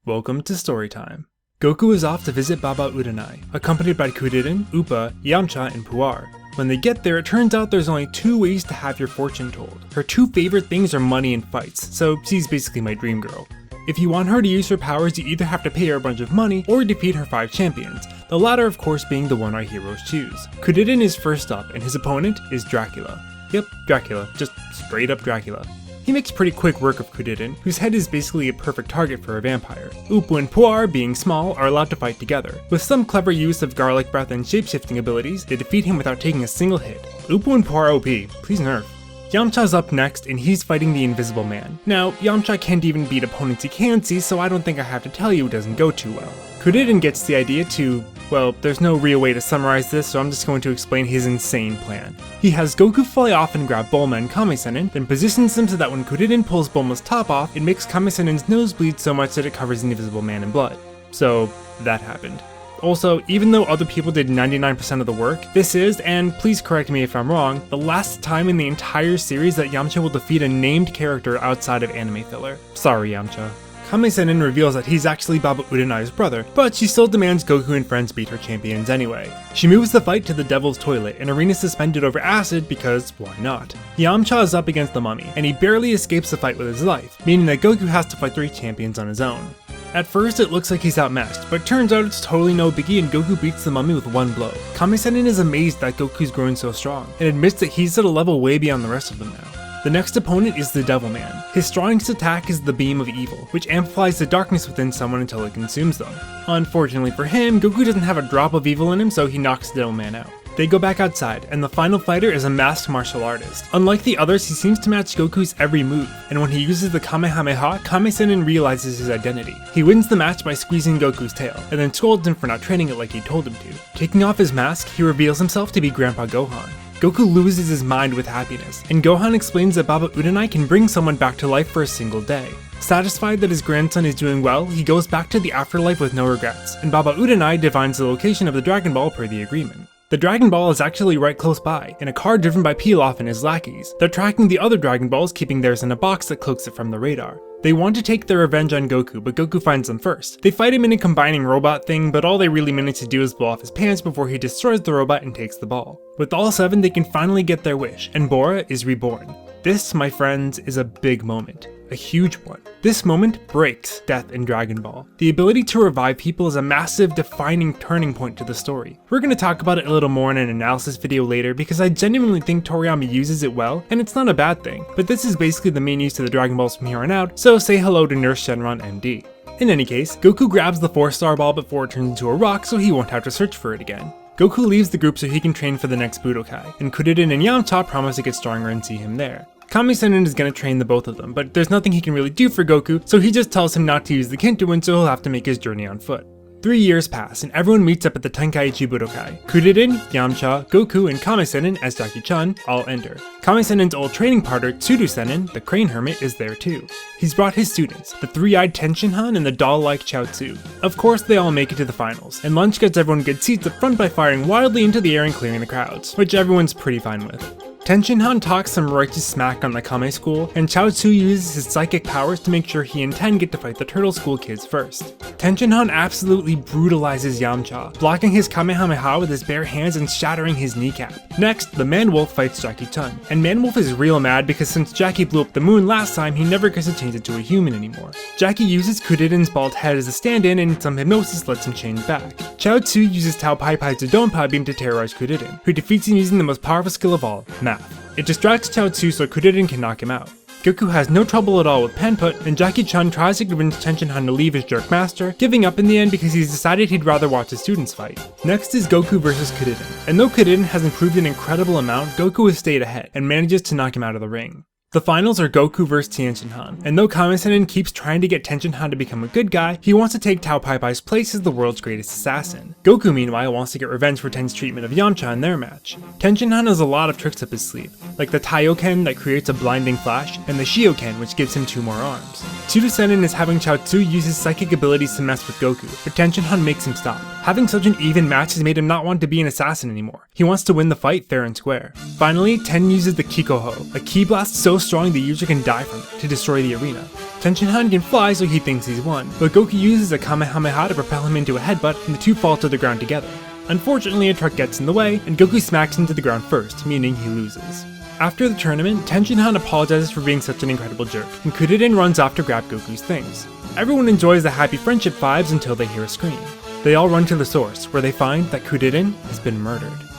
Welcome to Storytime. Goku is off to visit Baba Uranai, accompanied by Kuririn, Upa, Yamcha, and Puar. When they get there, it turns out there's only two ways to have your fortune told. Her two favorite things are money and fights, so she's basically my dream girl. If you want her to use her powers, you either have to pay her a bunch of money or defeat her 5 champions, the latter of course being the one our heroes choose. Kuririn is first up, and his opponent is Dracula. Yep, Dracula, just straight up Dracula. He makes pretty quick work of Kuririn, whose head is basically a perfect target for a vampire. Upu and Puar, being small, are allowed to fight together. With some clever use of garlic breath and shapeshifting abilities, they defeat him without taking a single hit. Upu and Puar OP, please nerf. Yamcha's up next, and he's fighting the Invisible Man. Now, Yamcha can't even beat opponents he can see, so I don't think I have to tell you it doesn't go too well. Kuririn gets the idea to, well, there's no real way to summarize this, so I'm just going to explain his insane plan. He has Goku fly off and grab Bulma and Kame-Sennin, then positions them so that when Kuririn pulls Bulma's top off, it makes Kame-Sennin's nose bleed so much that it covers the Invisible Man in blood. So, that happened. Also, even though other people did 99% of the work, this is, and please correct me if I'm wrong, the last time in the entire series that Yamcha will defeat a named character outside of anime filler. Sorry, Yamcha. Kame-Sennin reveals that he's actually Baba Uranai's brother, but she still demands Goku and friends beat her champions anyway. She moves the fight to the Devil's Toilet, an arena suspended over acid because why not? Yamcha is up against the mummy, and he barely escapes the fight with his life, meaning that Goku has to fight 3 champions on his own. At first it looks like he's outmatched, but turns out it's totally no biggie and Goku beats the mummy with one blow. Kame-Sennin is amazed that Goku's grown so strong, and admits that he's at a level way beyond the rest of them now. The next opponent is the Devil Man. His strongest attack is the Beam of Evil, which amplifies the darkness within someone until it consumes them. Unfortunately for him, Goku doesn't have a drop of evil in him, so he knocks the Devil Man out. They go back outside, and the final fighter is a masked martial artist. Unlike the others, he seems to match Goku's every move, and when he uses the Kamehameha, Kame-Sennin realizes his identity. He wins the match by squeezing Goku's tail, and then scolds him for not training it like he told him to. Taking off his mask, he reveals himself to be Grandpa Gohan. Goku loses his mind with happiness, and Gohan explains that Baba Uranai can bring someone back to life for a single day. Satisfied that his grandson is doing well, he goes back to the afterlife with no regrets, and Baba Uranai divines the location of the Dragon Ball per the agreement. The Dragon Ball is actually right close by, in a car driven by Pilaf and his lackeys. They're tracking the other Dragon Balls, keeping theirs in a box that cloaks it from the radar. They want to take their revenge on Goku, but Goku finds them first. They fight him in a combining robot thing, but all they really manage to do is blow off his pants before he destroys the robot and takes the ball. With all 7, they can finally get their wish, and Bora is reborn. This, my friends, is a big moment. A huge one. This moment breaks death in Dragon Ball. The ability to revive people is a massive, defining turning point to the story. We're going to talk about it a little more in an analysis video later because I genuinely think Toriyama uses it well, and it's not a bad thing, but this is basically the main use of the Dragon Balls from here on out, so say hello to Nurse Shenron MD. In any case, Goku grabs the 4-star ball before it turns into a rock so he won't have to search for it again. Goku leaves the group so he can train for the next Budokai, and Kuririn and Yamcha promise to get stronger and see him there. Kame-Sennin is going to train the both of them, but there's nothing he can really do for Goku, so he just tells him not to use the Kintuin, so he'll have to make his journey on foot. 3 years pass, and everyone meets up at the Tenkaichi Budokai. Kuririn, Yamcha, Goku, and Kame-Sennin, as Jackie-chan, all enter. Kame-Sennin's old training partner, Tsuru-Sennin, the Crane Hermit, is there too. He's brought his students, the 3-eyed Tenshinhan and the doll-like Chaozu. Of course, they all make it to the finals, and lunch gets everyone good seats up front by firing wildly into the air and clearing the crowds, which everyone's pretty fine with. Tenshinhan talks some righteous smack on the Kame school, and Chaozu uses his psychic powers to make sure he and Ten get to fight the Turtle School kids first. Tenshinhan absolutely brutalizes Yamcha, blocking his Kamehameha with his bare hands and shattering his kneecap. Next, the Man-Wolf fights Jackie-Chun, and Man-Wolf is real mad because since Jackie blew up the moon last time, he never gets to change it to a human anymore. Jackie uses Kuririn's bald head as a stand-in, and some hypnosis lets him change back. Chaozu uses Tao Pai Pai's Zidonpa beam to terrorize Kuririn, who defeats him using the most powerful skill of all, math. It distracts Chaozu so Kuririn can knock him out. Goku has no trouble at all with Penput, and Jackie-Chun tries to convince Tenshinhan to leave his jerk master, giving up in the end because he's decided he'd rather watch his students fight. Next is Goku versus Kuririn, and though Kuririn has improved an incredible amount, Goku has stayed ahead, and manages to knock him out of the ring. The finals are Goku vs Tenshinhan, and though Kame-Sennin keeps trying to get Tenshinhan to become a good guy, he wants to take Tao Pai Pai's place as the world's greatest assassin. Goku, meanwhile, wants to get revenge for Ten's treatment of Yamcha in their match. Tenshinhan has a lot of tricks up his sleeve, like the Taioken that creates a blinding flash, and the Shioken which gives him 2 more arms. Tsuru-Sennin is having Chaozu use his psychic abilities to mess with Goku, but Tenshinhan makes him stop. Having such an even match has made him not want to be an assassin anymore. He wants to win the fight fair and square. Finally, Ten uses the Kikoho, a ki blast so strong the user can die from it to destroy the arena. Tenshinhan can fly, so he thinks he's won, but Goku uses a Kamehameha to propel him into a headbutt, and the two fall to the ground together. Unfortunately, a truck gets in the way, and Goku smacks into the ground first, meaning he loses. After the tournament, Tenshinhan apologizes for being such an incredible jerk, and Kuririn runs off to grab Goku's things. Everyone enjoys the happy friendship vibes until they hear a scream. They all run to the source, where they find that Kuririn has been murdered.